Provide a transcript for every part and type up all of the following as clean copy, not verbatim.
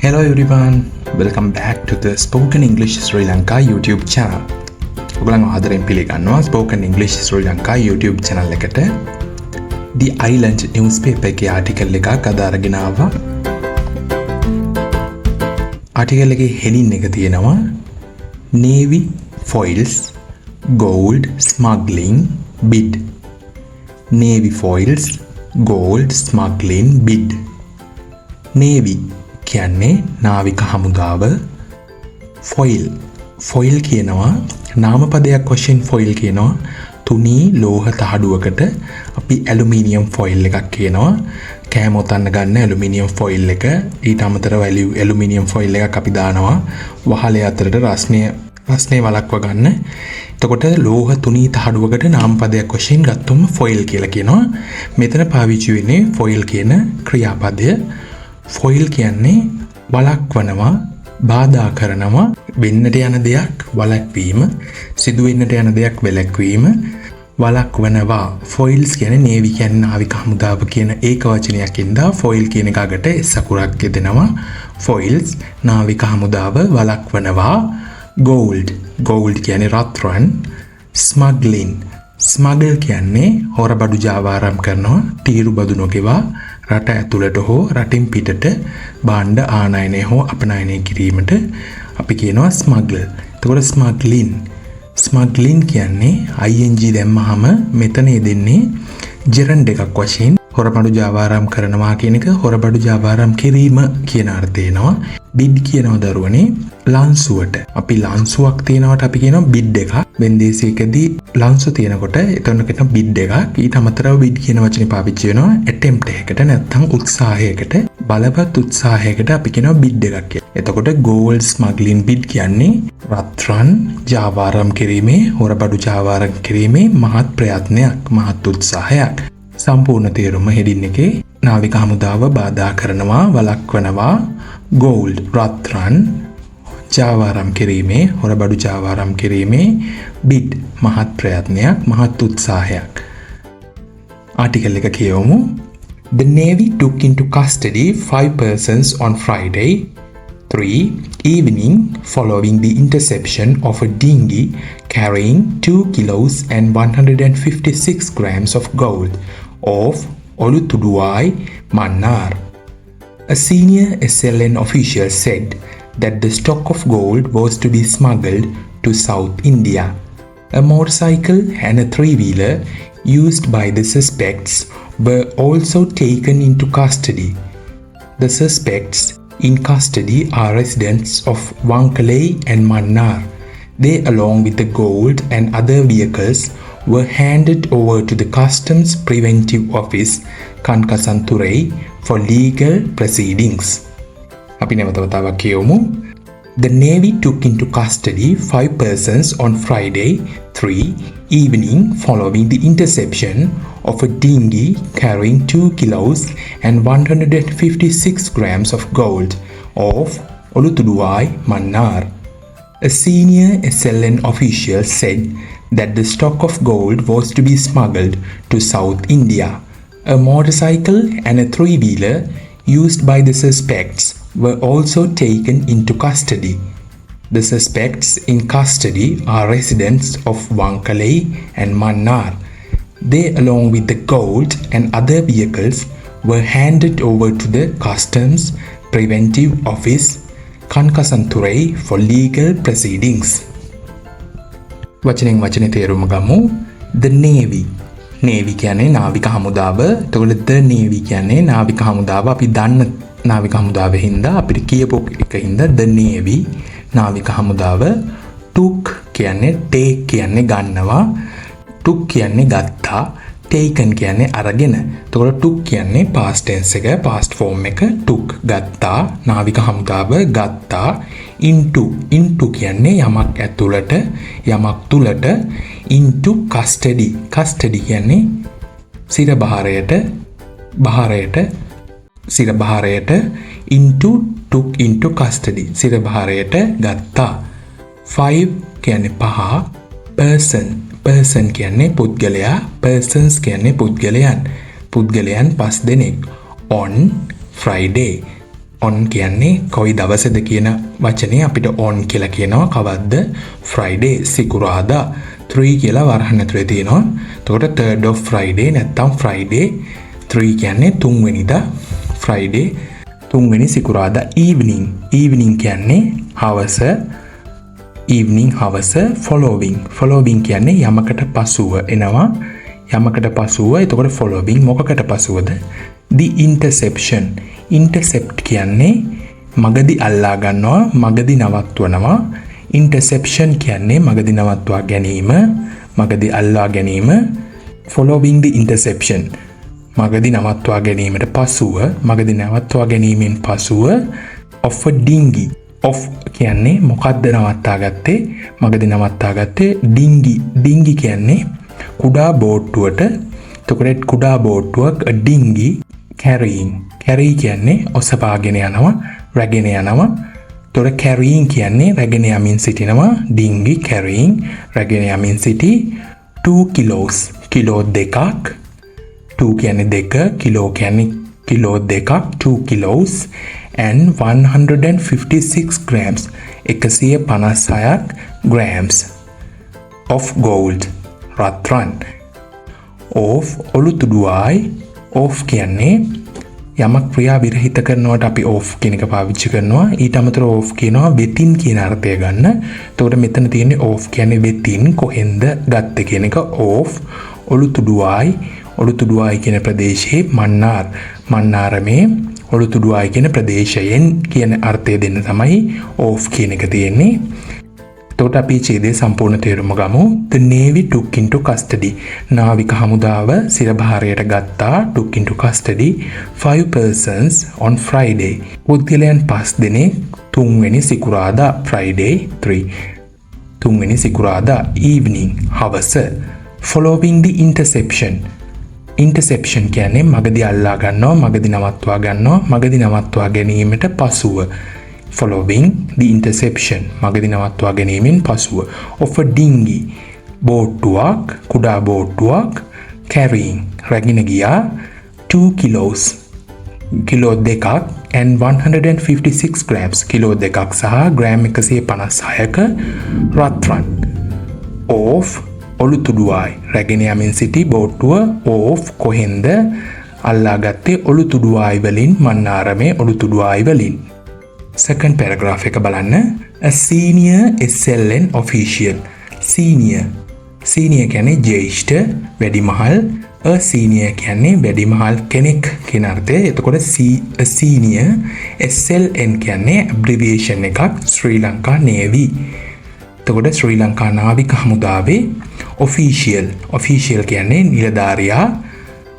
Hello everyone, welcome back to the Spoken English Sri Lanka YouTube channel. ඔගලන් ආදරෙන් පිළිගන්නවා Spoken English Sri Lanka YouTube channel එකට. The Island newspaper එකේ article එකක් අද අරගෙන ආවා. article එකේ heading එක තියෙනවා Navy foils gold smuggling bid. Navy foils gold smuggling bid. Navy කියන්නේ නාවික හමුදාව. ෆොයිල් කියනවා නාමපදයක් වශයෙන් ෆොයිල් කියනවා තුනී ලෝහ තහඩුවකට අපි ඇලුමිනියම් ෆොයිල් එකක් කියනවා. කෑම ඔතන්න ගන්න ඇලුමිනියම් ෆොයිල් එක ඊට අමතරව ඇලුමිනියම් ෆොයිල් එකක් අපි දානවා වහලේ අතරට රස්නේ වලක්ව ගන්න. එතකොට ලෝහ තුනී තහඩුවකට නාමපදයක් වශයෙන් ගත්තොම ෆොයිල් කියලා කියනවා. මෙතන පාවිච්චි වෙන්නේ ෆොයිල් කියන ක්‍රියාපදය. ෆොයිල් කියන්නේ වළක්වනවා, බාධා කරනවා, වෙන්නට යන දෙයක් වළක්වීම, සිදුවෙන්නට යන දෙයක් වැළැක්වීම, වළක්වනවා. ෆොයිල්ස් කියන්නේ නේවි කියන්නේ නාවික හමුදාව කියන ඒක වචනයකින්ද ෆොයිල් කියන එකකට එස් අකුරක් යෙදෙනවා. ෆොයිල්ස් නාවික හමුදාව වළක්වනවා. ගෝල්ඩ් කියන්නේ රත්රන්. ස්මග්ලින් කියන්නේ හොරබඩු ජාවාරම් කරනවා, තීරු බදු නොගෙවා රට ඇතුළට හෝ රටින් පිටට භාණ්ඩ ආනයනය හෝ අපනයනය කිරීමට අපි කියනවා ස්මග්ලර්. එතකොට ස්මග්ලින් කියන්නේ ing දැම්මහම මෙතන යෙදෙන්නේ ජෙරන්ඩ් එකක් වශයෙන් හොරබඩු ජාවාරම් කරනවා කියන එක හොරබඩු ජාවාරම් කිරීම කියන අර්ථය එනවා. බිඩ් කියනවා දරුවනේ ලන්සුවට. අපි ලන්සුවක් තියනවට අපි කියනවා බිඩ් එකක්. වෙන්දේසියකදී ලන්සු තියනකොට එතනකට කියන බිඩ් එකක්. ඊට අමතරව බිඩ් කියන වචනේ පාවිච්චි වෙනවා ඇටෙම්ප්ට් එකකට නැත්නම් උත්සාහයකට, බලවත් උත්සාහයකට අපි කියනවා බිඩ් එකක් කියලා. එතකොට ගෝල්ඩ් ස්මග්ලින් බිඩ් කියන්නේ රත්රන් ජාවාරම් කිරීමේ, හොරබඩු ජාවාරම් කිරීමේ මහත් ප්‍රයත්නයක්, මහත් උත්සාහයක්. සම්පූර්ණ තේරුම හෙඩින් එකේ නාවික හමුදාව බාධා කරනවා, වළක්වනවා. ගෝල්ඩ් රත්රන් ජාවාරම් කිරීමේ, හොරබඩු ජාවාරම් කිරීමේ, බිඩ් මහත් ප්‍රයත්නයක්, මහත් උත්සාහයක්. ආටිකල් එක කියවමු. The Navy took into custody 5 persons on Friday 3 evening following the interception of a dinghy carrying 2 kilos and 156 grams of gold off Olutuduwai, Mannar. A senior SLN official said that the stock of gold was to be smuggled to South India. A motorcycle and a three-wheeler used by the suspects were also taken into custody. The suspects in custody are residents of Wankalei and Mannar. They, along with the gold and other vehicles, were handed over to the Customs Preventive Office, Kankasanturai, for legal proceedings. අපි නැවත වතාවක් කියවමු. The Navy took into custody 5 persons on Friday 3 evening following the interception of a dinghy carrying 2 kilos and 156 grams of gold off Olutuduwai, Mannar. A senior SLN official said that the stock of gold was to be smuggled to South India. A motorcycle and a three-wheeler used by the suspects were also taken into custody. The suspects in custody are residents of Wankalei and Mannar. They, along with the gold and other vehicles, were handed over to the Customs Preventive Office, Kankasanturai, for legal proceedings. වචනෙන් වචනේ තේරුම ගමු. The Navy කියන්නේ නාවික හමුදාව. එතකොට the Navy කියන්නේ නාවික හමුදාව. අපි දන්න නාවික හමුදාවෙ හින්දා අපිට කියපු එක හින්දා the Navy නාවික හමුදාව. took කියන්නේ take කියන්නේ ගන්නවා. took කියන්නේ ගත්තා. taken කියන්නේ අරගෙන. එතකොට took කියන්නේ past tense එක, past form එක. took ගත්තා, නාවික හමුදාව ගත්තා. into කියන්නේ යමක් ඇතුළට, යමක් තුලට. into custody කියන්නේ සිරභාරයට took into custody සිරභාරයට ගත්තා. 5 කියන්නේ 5. person කියන්නේ පුද්ගලයා, persons කියන්නේ පුද්ගලයන් 5 දෙනෙක්. on Friday on කියන්නේ කොයි දවසේද කියන වචනේ අපිට on කියලා කියනවා කවද්ද Friday සිකුරාදා 3 කියලා වරහන් ඇතුලේ තියෙනවා. එතකොට 3rd of Friday නැත්නම් Friday 3 කියන්නේ 3 වෙනිදා Friday 3 වෙනි සිකුරාදා evening කියන්නේ හවස evening හවස following කියන්නේ යමකට පසුව එනවා යමකට පසුව එතකොට following මොකකට පසුවද the intercept කියන්නේ මගදී අල්ලා ගන්නවා මගදී නවත්වනවා interception කියන්නේ මගදී නවත්වා ගැනීම මගදී අල්ලා ගැනීම following the interception මගදී නවත්වා ගැනීමට පසුව මගදී නවත්වා ගැනීමෙන් පසුව of a dinghy of කියන්නේ මොකද්ද නවත්තා ගත්තේ මගදී නවත්තා ගත්තේ dinghy කියන්නේ කුඩා බෝට්ටුවට එතකොට කුඩා බෝට්ටුවක් dinghy carry කියන්නේ ඔසවාගෙන යනවා රැගෙන යනවා එතකොට carrying කියන්නේ රැගෙන යමින් සිටිනවා dinghy carrying රැගෙන යමින් සිටි 2 kilos කිලෝ දෙකක් 2 කියන්නේ දෙක කිලෝ කියන්නේ කිලෝ දෙකක් 2 kilos and 156 grams 156ක් grams of gold රත්රන් of ඔලුතුඩුවයි of කියන්නේ යමක් ක්‍රියා විරහිත කරනවට අපි of කියන එක පාවිච්චි කරනවා ඊට අමතරව of කියනවා වෙතින් කියන අර්ථය ගන්න. එතකොට මෙතන තියෙන්නේ of කියන්නේ වෙතින් කොහෙන්ද ගත්තේ කියන එක of ඔලුතුඩුවයි කියන ප්‍රදේශයේ මන්නාරමේ ඔලුතුඩුවයි කියන ප්‍රදේශයෙන් කියන අර්ථය දෙන්න තමයි of කියන එක තියෙන්නේ. එතකොට අපි ඡේදයේ සම්පූර්ණ තේරුම ගමු. The Navy took into custody. නාවික හමුදාව සිරභාරයට ගත්තා took into custody 5 persons on Friday. පුද්ගලයන් 5 දෙනෙක් 3 වෙනි සිකුරාදා Friday 3. 3 වෙනි සිකුරාදා evening හවස. Following the interception කියන්නේ මගදී අල්ලා ගන්නවා මගදී නවත්වා ගන්නවා මගදී නවත්වා ගැනීමට පසුව following the interception මගදී නවත්වා ගැනීමෙන් පසුව of a dinghy බෝට්ටුවක් කුඩා බෝට්ටුවක් carrying රැගෙන ගියා 2 kilos කිලෝ දෙකක් and 156 grams කිලෝ දෙකක් සහ ග්‍රෑම් 156ක රත්රන් of ඔලුතුඩුවයි රැගෙන යමින් සිටි බෝට්ටුව of කොහෙන්ද අල්ලාගත්තේ ඔලුතුඩුවයි වලින් මන්නාරමේ ඔලුතුඩුවයි වලින්. Second paragraph එක බලන්න. A senior SLN official. Senior කියන්නේ ජ්‍යෙෂ්ඨ වැඩිමහල්. A senior කියන්නේ වැඩිමහල් කෙනෙක් කියන අර්ථය. එතකොට senior SLN කියන්නේ abbreviation එකක් ශ්‍රී ලංකා Navy. එතකොට ශ්‍රී ලංකා නාවික හමුදාවේ official කියන්නේ නිලධාරියා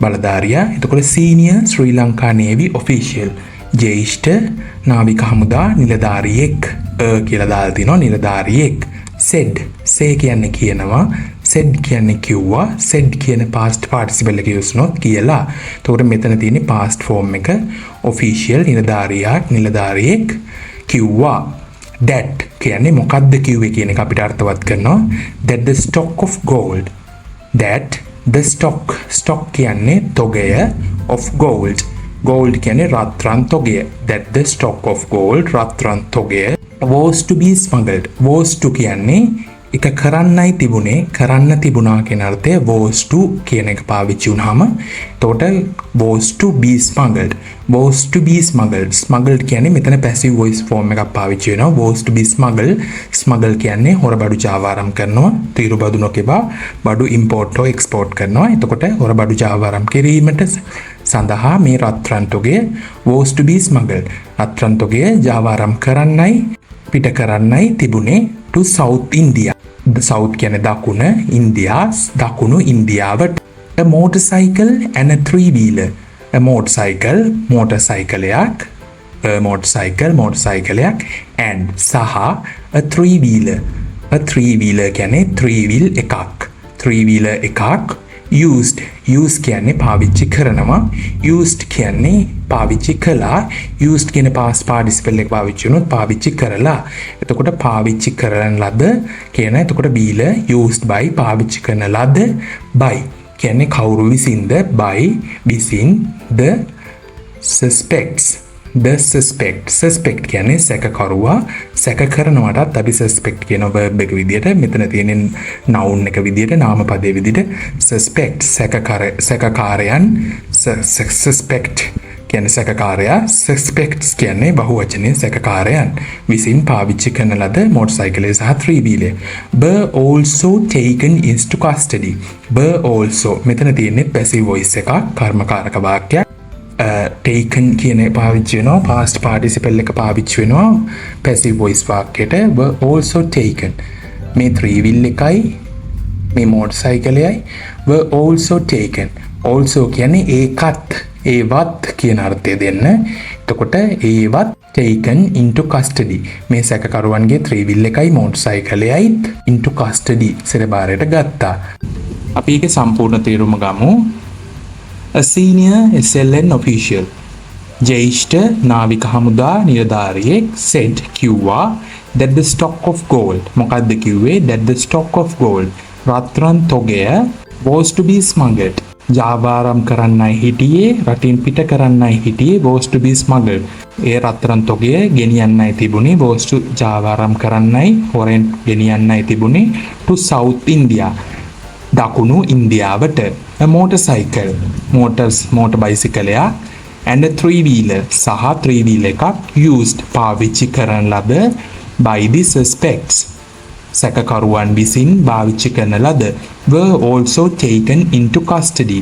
බලධාරියා. එතකොට senior ශ්‍රී ලංකා Navy official ජ්‍යෙෂ්ඨ නාවික හමුදා නිලධාරියෙක් කියලා දාලා තිනවා නිලධාරියෙක්. said කියන්නේ කියනවා said කියන්නේ කිව්වා said කියන past participle එක use not කියලා. එතකොට මෙතන තියෙන්නේ past form එක official නිලධාරියෙක් කිව්වා. that කියන්නේ මොකද්ද කිව්වේ කියන එක අපිට අර්ථවත් කරනවා. that the stock of gold that the stock කියන්නේ තොගය of gold කියන්නේ රත්රන් තොගය. that the stock of gold රත්රන් තොගය was to be smuggled. was to කියන්නේ එක කරන්නයි තිබුණේ කරන්න තිබුණා කියන අර්ථය was to කියන එක පාවිච්චි වුණාම එතකොට was to be smuggled කියන්නේ මෙතන passive voice form එකක් පාවිච්චි වෙනවා. was to be smuggle කියන්නේ හොරබඩු ජාවාරම් කරනවා තීරු බදු නොකෙබා බඩු import or export කරනවා. එතකොට හොරබඩු ජාවාරම් කිරීමට සඳහා මේ රත්රන් තොගය was to be smuggled රත්රන් තොගය ජාවාරම් කරන්නයි පිට කරන්නයි තිබුණේ to South India. South කියන්නේ දකුණු ඉන්දියාවට. A motorcycle and a three-wheeler. A motorcycle and සහ a three-wheeler කියන්නේ three wheeler එකක් used කියන්නේ පාවිච්චි කරනවා used කියන්නේ පාවිච්චි කළා used කියන past participle එක පාවිච්චි වුණොත් පාවිච්චි කරලා. එතකොට පාවිච්චි කරන ලද කියන එතකොට wheeler used by පාවිච්චි කරන ලද by කියන්නේ කවුරු විසින්ද by විසින් the suspects the suspect කියන්නේ සැකකරුවා සැක කරනවටත් අපි suspect කියන verb එක විදියට මෙතන තියෙන noun එක විදියට නාම පදයේ විදියට suspect සැකකාරයන් suspect කියන්නේ සැකකාරයා suspects කියන්නේ බහුවචනයේ සැකකාරයන් විසින් පාවිච්චි කරන ලද motorcycle සහ three wheeler were also taken into custody were also මෙතන තියෙන්නේ passive voice එකක් කර්මකාරක වාක්‍යයක් taken කියන පාවිච්චි වෙනවා past participle එක පාවිච්චි වෙනවා passive voice වාක්‍යයට were also taken මේ three wheel එකයි මේ motorcycle එකයි were also taken also කියන්නේ ඒකත් ඒවත් කියන අර්ථය දෙන්න. එතකොට ඒවත් taken into custody. මේ සැකකරුවන්ගේ three wheel එකයි motorcycle එකයි into custody සිරබාරයට ගත්තා. අපි ඒකේ සම්පූර්ණ තේරුම ගමු. A senior SLN official ජ්‍යෙෂ්ඨ නාවික හමුදා නිලධාරියෙක් said කිව්වා that the stock of gold මොකද්ද කිව්වේ that the stock of gold රත්රන් තොගය was to be smuggled ජාවාරම් කරන්නයි හිටියේ රටින් පිට කරන්නයි හිටියේ was to be smuggled ඒ රත්රන් තොගය ගෙනියන්නයි තිබුණේ was to ජාවාරම් කරන්නයි හොරෙන් ගෙනියන්නයි තිබුණේ to South India දකුණු ඉන්දියාවට a motorcycle motor bicycle and a three wheeler සහ three wheeler එකක් used පාවිච්චි කරන ලද by the suspects සැකකරුවන් විසින් භාවිතා කරන ලද were also taken into custody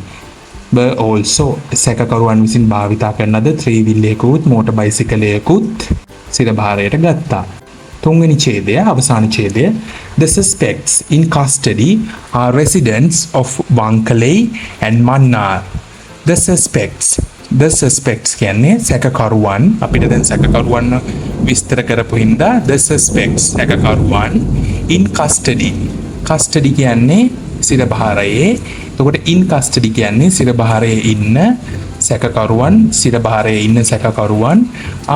were also සැකකරුවන් විසින් භාවිතා කරන ලද three wheel එකකුත් motor bicycle එකකුත් සිරභාරයට ගත්තා. තුන්වෙනි ඡේදය අවසාන ඡේදය the suspects in custody are residents of Wankalei and Mannar. the suspects කියන්නේ සැකකරුවන් අපිට දැන් සැකකරුවන් විස්තර කරපු හින්දා the suspects සැකකරුවන් in custody කියන්නේ සිරභාරයේ එතකොට in custody කියන්නේ සිරභාරයේ ඉන්න සැකකරුවන් සිරභාරයේ ඉන්න සැකකරුවන්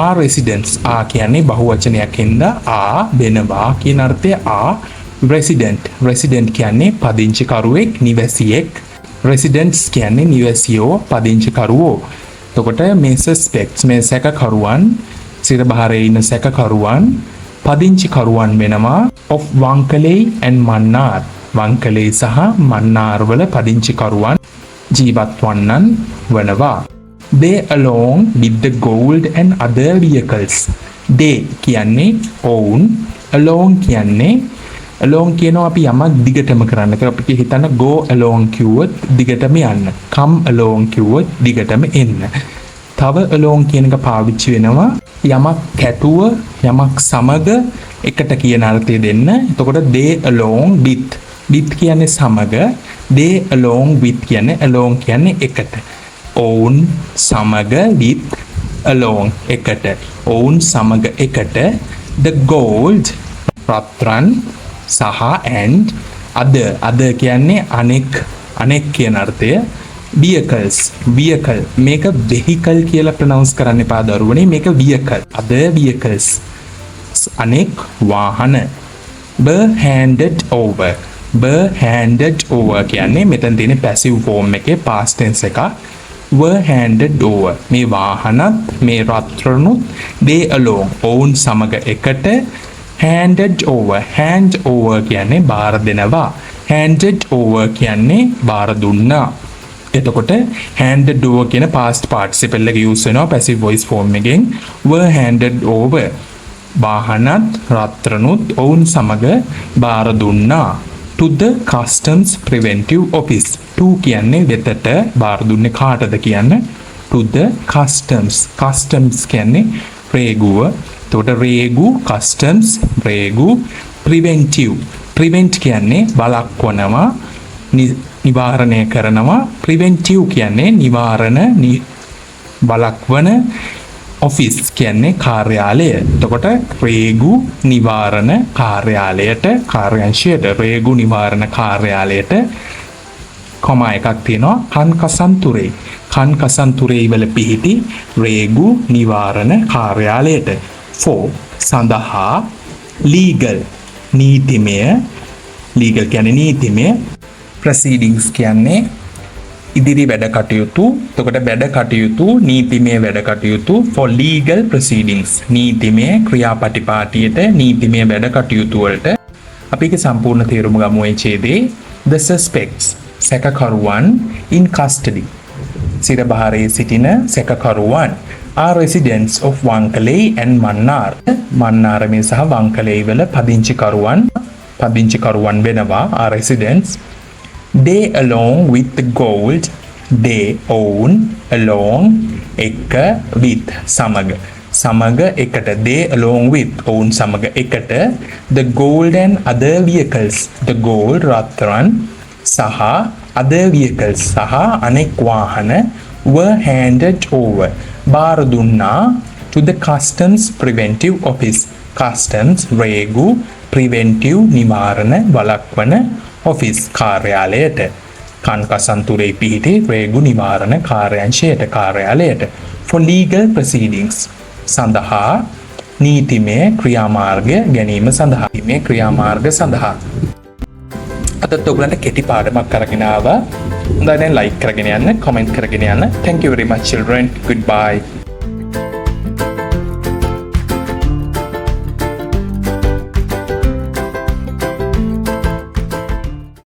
are residents කියන්නේ බහුවචනයක් හින්දා වෙනවා කියන අර්ථය resident කියන්නේ පදිංචිකරුවෙක් නිවැසියෙක් residents කියන්නේ නිවැසියෝ පදිංචිකරුවෝ එතකොට මේ suspects මේ සැකකරුවන් සිරභාරයේ ඉන්න සැකකරුවන් පදිංචිකරුවන් වෙනවා of Wankalei and Mannar Wankalei සහ Mannar වල පදිංචිකරුවන් ජීවත් වන්නන් වනවා they along with the gold and other vehicles they කියන්නේ own along කියනවා අපි යමක් දිගටම කරන්න කියලා අපි හිතන්න go along කිව්වොත් දිගටම යන්න come along කිව්වොත් දිගටම එන්න තව along කියන එක පාවිච්චි වෙනවා යමක් කැටුව යමක් සමග එකට කියන අර්ථය දෙන්න එතකොට they along with කියන්නේ සමග they along with කියන්නේ along කියන්නේ එකට own සමග with along එකට own සමග එකට the gold රත්රන් සහ and other කියන්නේ අනෙක් කියන අර්ථය vehicle මේක vehicle කියලා ප්‍රොනවුන්ස් කරන්න එපා දරුවනේ මේක vehicle other vehicles අනෙක් වාහන were handed over කියන්නේ මෙතන තියෙන passive form එකේ past tense එක were handed over මේ වාහනත් මේ රත්රණුත් they along own සමග එකට hand over කියන්නේ බාර දෙනවා handed over කියන්නේ බාර දුන්නා එතකොට handed over කියන past participle එක use වෙනවා passive voice form එකෙන් were handed over වාහනත් රත්රණුත් ඔවුන් සමග බාර දුන්නා to the customs preventive office to කියන්නේ වෙතට බාර දුන්නේ කාටද කියන්නේ to the customs කියන්නේ රේගුව එතකොට රේගු customs රේගු prevent කියන්නේ බලක්වනවා නිවාරණය කරනවා preventive කියන්නේ නිවාරණ බලක්වන office කියන්නේ කාර්යාලය. එතකොට රේගු නිවාරණ කාර්යාලයට කාර්යාංශයට රේගු නිවාරණ කාර්යාලයට කොමා එකක් තියෙනවා කන්කසන්තුරේ වල පිහිටි රේගු නිවාරණ කාර්යාලයට for සඳහා legal කියන්නේ නීතිමය proceedings කියන්නේ ඉදිරි වැඩ කටයුතු. එතකොට වැඩ කටයුතු නීතිමය වැඩ කටයුතු for legal proceedings. නීතිමය ක්‍රියාපටිපාටියට නීතිමය වැඩ කටයුතු වලට අපි ඒක සම්පූර්ණ තේරුම ගමු මේ ඡේදේ. The suspects සැකකරුවන් in custody. සිරබහරේ සිටින සැකකරුවන් are residents of Wankalei and Mannar. මන්නාරමේ සහ වංකලේ වල පදිංචිකරුවන් වෙනවා are residents. They along with the gold. They own along එක with සමග එකට. They along with own සමග එකට the gold and other vehicles. The gold රත්රන් සහ other vehicles සහ අනෙක් වාහන were handed over. බාර දුන්නා to the customs preventive office. customs රේගු preventive නිවාරණ වළක්වන office කාර්යාලයට. කන්කසන්තුරේ පිහිටි රේගු නිවාරණ කාර්යාලයට for legal proceedings සඳහා නීතිමය ක්‍රියාමාර්ග ගැනීම සඳහා. අදත් ඔයගලන්ට කෙටි පාඩමක් අරගෙන ආවා. හොඳයි දැන් ලයික් කරගෙන යන්න, කමෙන්ට් කරගෙන යන්න. Thank you very much children. Goodbye.